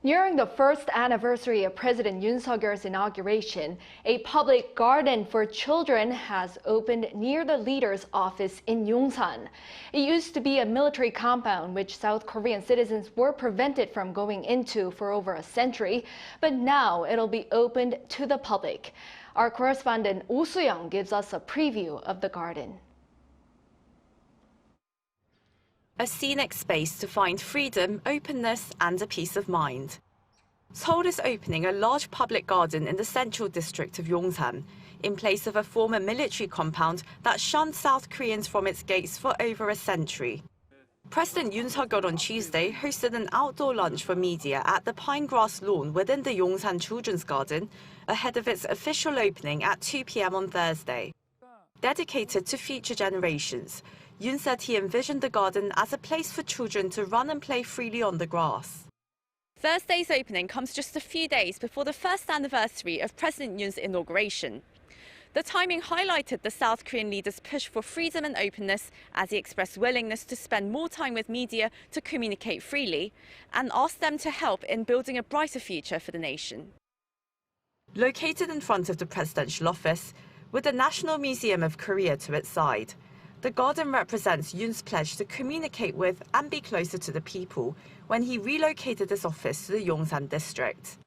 During the first anniversary of President Yoon Suk Yeol's inauguration, a public garden for children has opened near the leader's office in Yongsan. It used to be a military compound which South Korean citizens were prevented from going into for over a century, but now it'll be opened to the public. Our correspondent Oh Soo-young gives us a preview of the garden. A scenic space to find freedom, openness and a peace of mind. Seoul is opening a large public garden in the central district of Yongsan, in place of a former military compound that shunned South Koreans from its gates for over a century. President Yoon Suk Yeol on Tuesday hosted an outdoor lunch for media at the pine grass lawn within the Yongsan Children's Garden, ahead of its official opening at 2 p.m. on Thursday. Dedicated to future generations, Yoon said he envisioned the garden as a place for children to run and play freely on the grass. Thursday's opening comes just a few days before the first anniversary of President Yoon's inauguration. The timing highlighted the South Korean leader's push for freedom and openness as he expressed willingness to spend more time with media to communicate freely and asked them to help in building a brighter future for the nation. Located in front of the presidential office, with the National Museum of Korea to its side, the garden represents Yoon's pledge to communicate with and be closer to the people when he relocated his office to the Yongsan district.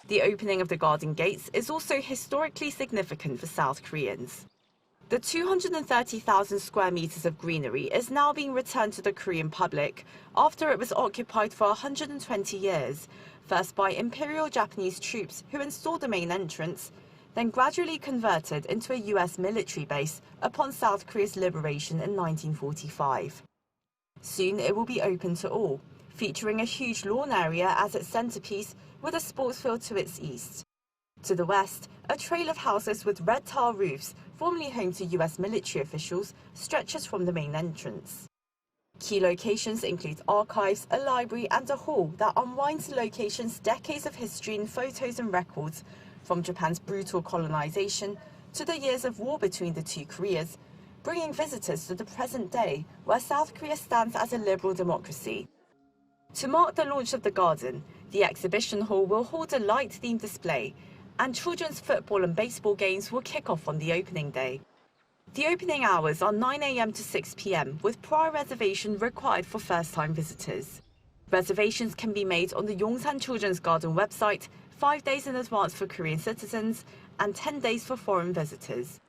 The opening of the garden gates is also historically significant for South Koreans. The 230,000 square meters of greenery is now being returned to the Korean public after it was occupied for 120 years, first by Imperial Japanese troops who installed the main entrance, then gradually converted into a US military base upon South Korea's liberation in 1945. Soon it will be open to all, featuring a huge lawn area as its centerpiece with a sports field to its east. To the west, a trail of houses with red tile roofs, formerly home to US military officials, stretches from the main entrance. Key locations include archives, a library and a hall that unwinds the location's decades of history in photos and records, from Japan's brutal colonization to the years of war between the two Koreas, bringing visitors to the present day where South Korea stands as a liberal democracy. To mark the launch of the garden, the exhibition hall will hold a light-themed display, and children's football and baseball games will kick off on the opening day. The opening hours are 9 a.m. to 6 p.m. with prior reservation required for first-time visitors. Reservations can be made on the Yongsan Children's Garden website 5 days in advance for Korean citizens and 10 days for foreign visitors.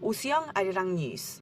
Oh Soo-young, Arirang News.